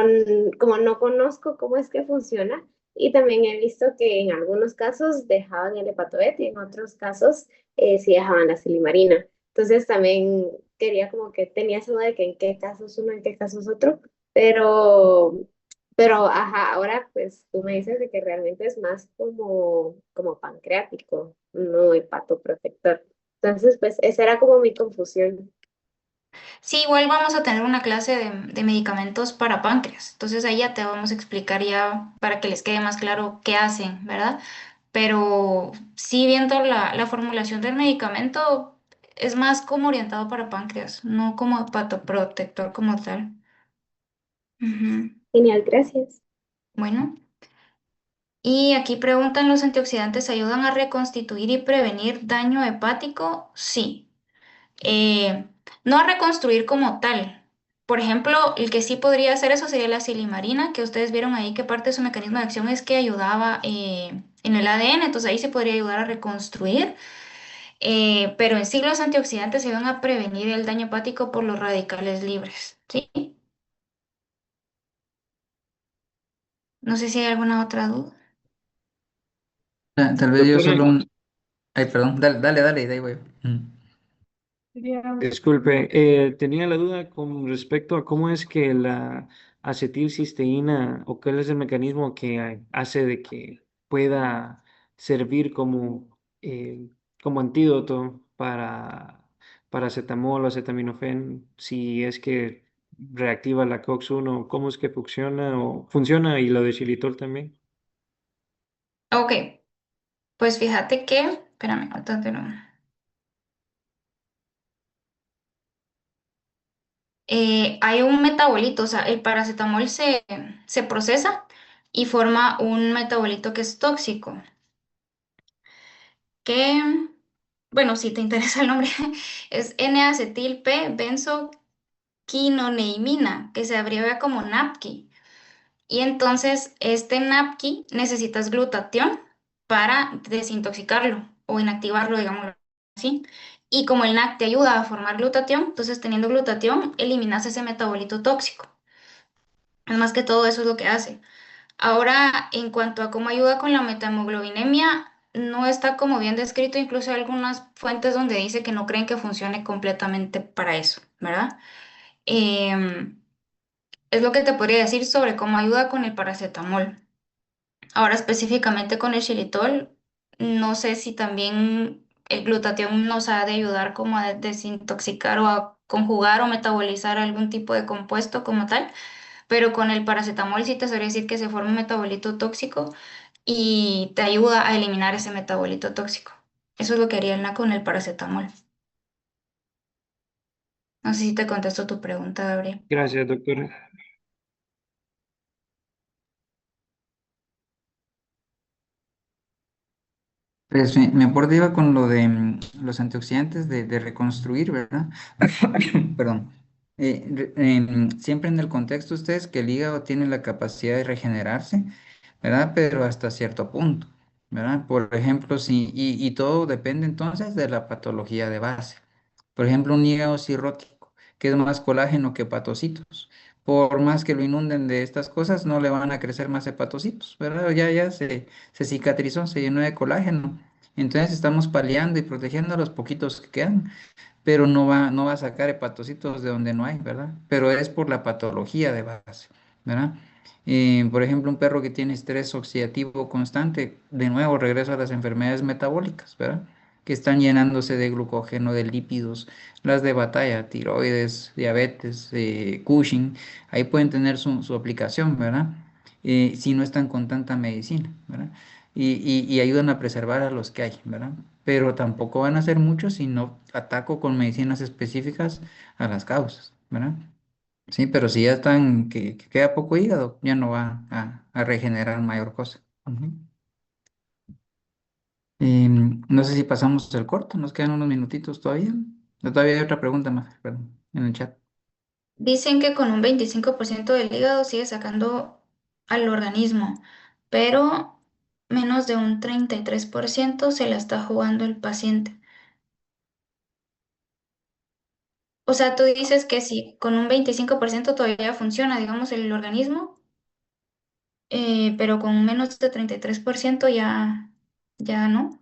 Speaker 4: como no conozco cómo es que funciona, y también he visto que en algunos casos dejaban el hepatovet y en otros casos sí dejaban la silimarina. Entonces también quería como que tenía esa duda de que en qué casos uno, en qué casos otro, pero, pero ajá, ahora pues tú me dices de que realmente es más como pancreático, no hepatoprotector. Entonces, pues esa era como mi confusión.
Speaker 2: Sí, igual vamos a tener una clase de medicamentos para páncreas. Entonces ahí ya te vamos a explicar ya para que les quede más claro qué hacen, ¿verdad? Pero sí, viendo la formulación del medicamento, es más como orientado para páncreas, no como hepatoprotector como tal. Ujú.
Speaker 4: Genial, gracias.
Speaker 2: Bueno, y aquí preguntan, ¿los antioxidantes ayudan a reconstituir y prevenir daño hepático? Sí. No a reconstruir como tal. Por ejemplo, el que sí podría hacer eso sería la silimarina, que ustedes vieron ahí que parte de su mecanismo de acción es que ayudaba en el ADN, entonces ahí se podría ayudar a reconstruir. Pero en sí los antioxidantes se van a prevenir el daño hepático por los radicales libres, ¿sí? No sé si hay alguna otra duda.
Speaker 1: Tal vez yo
Speaker 3: Doctora,
Speaker 1: solo un... Ay, perdón, dale, de ahí voy.
Speaker 3: disculpe, tenía la duda con respecto a cómo es que la acetilcisteína o cuál es el mecanismo que hace de que pueda servir como antídoto para paracetamol o acetaminofén si es que reactiva la COX-1, cómo es que funciona o funciona y lo de xilitol también.
Speaker 2: Ok, pues fíjate que, espérame, ahorita te hay un metabolito, o sea, el paracetamol se procesa y forma un metabolito que es tóxico, que, bueno, si te interesa el nombre, es N-acetil-P-benzoquinoneimina, que se abrevia como NAPQI. Y entonces este NAPQI necesitas glutatión para desintoxicarlo o inactivarlo, digámoslo así. Y como el NAC te ayuda a formar glutatión, entonces teniendo glutatión eliminas ese metabolito tóxico. Es más que todo eso es lo que hace. Ahora, en cuanto a cómo ayuda con la metamoglobinemia, no está como bien descrito, incluso hay algunas fuentes donde dice que no creen que funcione completamente para eso, ¿verdad? Em, es lo que te podría decir sobre cómo ayuda con el paracetamol. Ahora específicamente con el xilitol, no sé si también el glutatión nos ha de ayudar como a desintoxicar o a conjugar o metabolizar algún tipo de compuesto como tal, pero con el paracetamol sí te sabría decir que se forma un metabolito tóxico y te ayuda a eliminar ese metabolito tóxico. Eso es lo que haría el NAC con el paracetamol. No sé si te contesto tu pregunta, Gabriel.
Speaker 3: Gracias, doctora.
Speaker 1: Pues mi aporte iba con lo de los antioxidantes de reconstruir, ¿verdad? Perdón. Siempre en el contexto ustedes que el hígado tiene la capacidad de regenerarse, ¿verdad? Pero hasta cierto punto, ¿verdad? Por ejemplo, y todo depende entonces de la patología de base. Por ejemplo, un hígado cirrótico, que es más colágeno que hepatocitos. Por más que lo inunden de estas cosas, no le van a crecer más hepatocitos, ¿verdad? Ya se cicatrizó, se llenó de colágeno. Entonces estamos paliando y protegiendo a los poquitos que quedan, pero no va a sacar hepatocitos de donde no hay, ¿verdad? Pero es por la patología de base, ¿verdad? Por ejemplo, un perro que tiene estrés oxidativo constante, de nuevo regreso a las enfermedades metabólicas, ¿verdad? Que están llenándose de glucógeno, de lípidos, las de batalla, tiroides, diabetes, Cushing, ahí pueden tener su aplicación, ¿verdad? Si no están con tanta medicina, ¿verdad? Y ayudan a preservar a los que hay, ¿verdad? Pero tampoco van a ser muchos si no ataco con medicinas específicas a las causas, ¿verdad? Sí, pero si ya están, que queda poco hígado, ya no va a regenerar mayor cosa. Ujú. No sé si pasamos el corto, nos quedan unos minutitos todavía. Todavía hay otra pregunta más, perdón, en el chat.
Speaker 2: Dicen que con un 25% del hígado sigue sacando al organismo, pero menos de un 33% se la está jugando el paciente. O sea, tú dices que si con un 25% todavía funciona, digamos, el organismo, pero con menos de 33% ya no.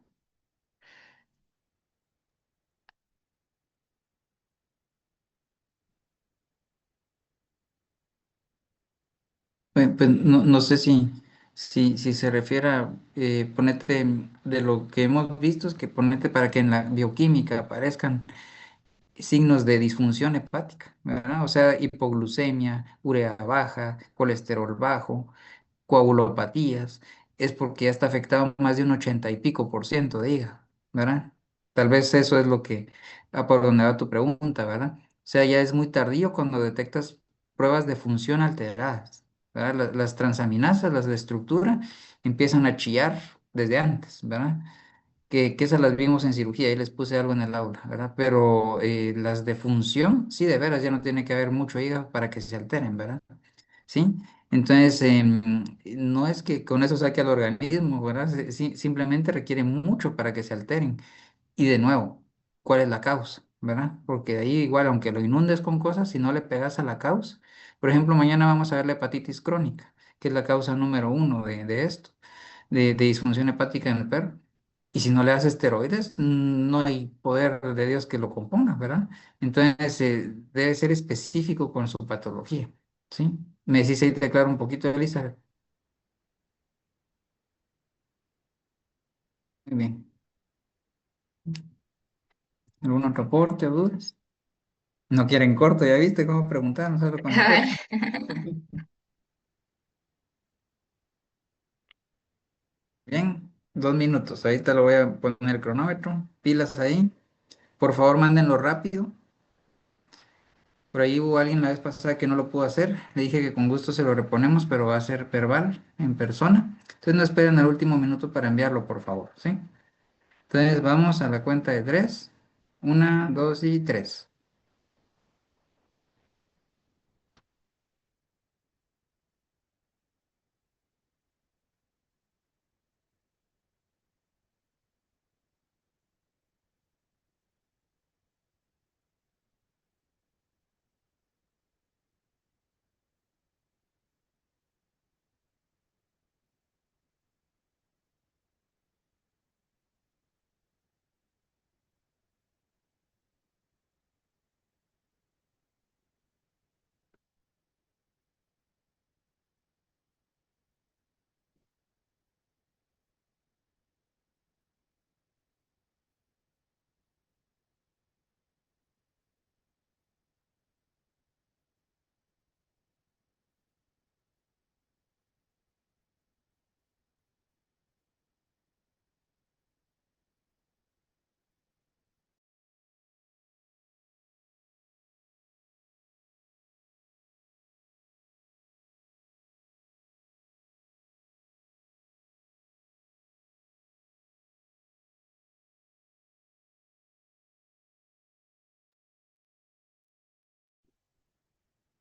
Speaker 1: Pues no sé si se refiere a ponerte de lo que hemos visto, es que ponerte para que en la bioquímica aparezcan signos de disfunción hepática, ¿verdad? O sea, hipoglucemia, urea baja, colesterol bajo, coagulopatías, es porque ya está afectado más de un 80 y pico % de hígado, ¿verdad? Tal vez eso es lo que, por donde va tu pregunta, ¿verdad? O sea, ya es muy tardío cuando detectas pruebas de función alteradas, ¿verdad? Las transaminasas, las de estructura, empiezan a chillar desde antes, ¿verdad? Que esas las vimos en cirugía, y les puse algo en el aula, ¿verdad? Pero las de función, sí, de veras, ya no tiene que haber mucho hígado para que se alteren, ¿verdad? ¿Sí? Entonces, no es que con eso saque al organismo, ¿verdad? Simplemente requiere mucho para que se alteren. Y de nuevo, ¿cuál es la causa? ¿Verdad? Porque de ahí igual, aunque lo inundes con cosas, si no le pegas a la causa, por ejemplo, mañana vamos a ver la hepatitis crónica, que es la causa número uno de esto, de disfunción hepática en el perro. Y si no le das esteroides, no hay poder de Dios que lo componga, ¿verdad? Entonces, debe ser específico con su patología, ¿sí? Me decís ahí, te aclaro un poquito, Elizabeth. Muy bien. ¿Algún otro aporte o dudas? No quieren corto, ya viste cómo preguntaron, solo con el corto. Bien, 2 minutos. Ahí te lo voy a poner el cronómetro. Pilas ahí. Por favor, mándenlo rápido. Por ahí hubo alguien la vez pasada que no lo pudo hacer. Le dije que con gusto se lo reponemos, pero va a ser verbal, en persona. Entonces no esperen el último minuto para enviarlo, por favor, ¿sí? Entonces vamos a la cuenta de tres. Una, dos y tres.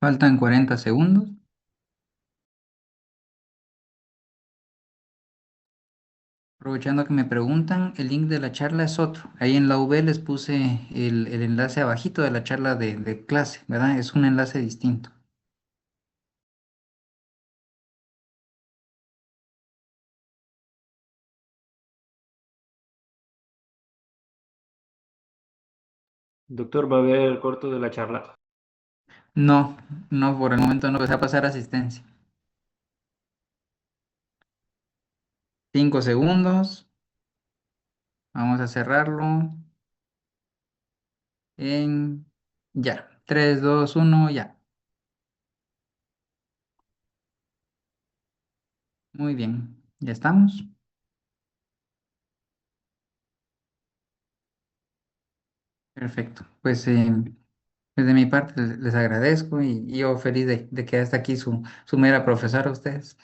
Speaker 1: Faltan 40 segundos. Aprovechando que me preguntan, el link de la charla es otro. Ahí en la UV les puse el enlace abajito de la charla de clase, ¿verdad? Es un enlace distinto.
Speaker 3: Doctor, va a haber corto de la charla.
Speaker 1: No, no, por el momento no, pues va a pasar asistencia. 5 segundos. Vamos a cerrarlo en ya. 3, 2, 1, ya. Muy bien, ya estamos. Perfecto. Pues de mi parte les agradezco y yo feliz de que hasta aquí su mera profesora a ustedes.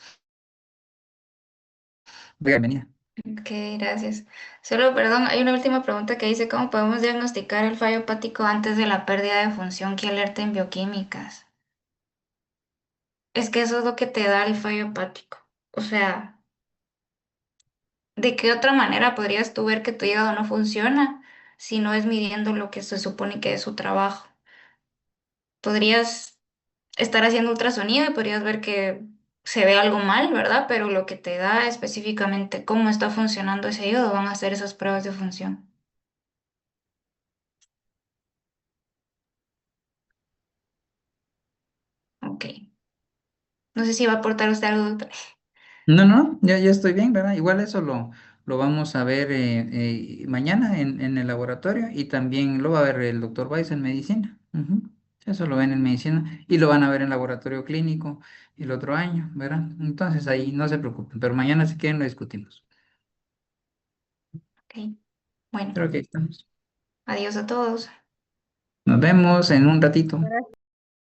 Speaker 1: Bienvenida.
Speaker 2: Ok, gracias. Solo, perdón, hay una última pregunta que dice, ¿cómo podemos diagnosticar el fallo hepático antes de la pérdida de función que alerta en bioquímicas? Es que eso es lo que te da el fallo hepático. O sea, ¿De qué otra manera podrías tú ver que tu hígado no funciona si no es midiendo lo que se supone que es su trabajo? Podrías estar haciendo ultrasonido y podrías ver que se ve algo mal, ¿verdad? Pero lo que te da específicamente cómo está funcionando ese hígado van a ser esas pruebas de función. Ok. No sé si va a aportar usted algo, doctor.
Speaker 1: No, no, ya estoy bien, ¿verdad? Igual eso lo vamos a ver mañana en el laboratorio y también lo va a ver el doctor Weiss en medicina. Ujú. Eso lo ven en medicina y lo van a ver en laboratorio clínico el otro año, ¿verdad? Entonces ahí no se preocupen, pero mañana si quieren lo discutimos.
Speaker 2: Ok. Bueno,
Speaker 1: Creo que ahí estamos.
Speaker 2: adiós a todos.
Speaker 1: Nos vemos en un ratito.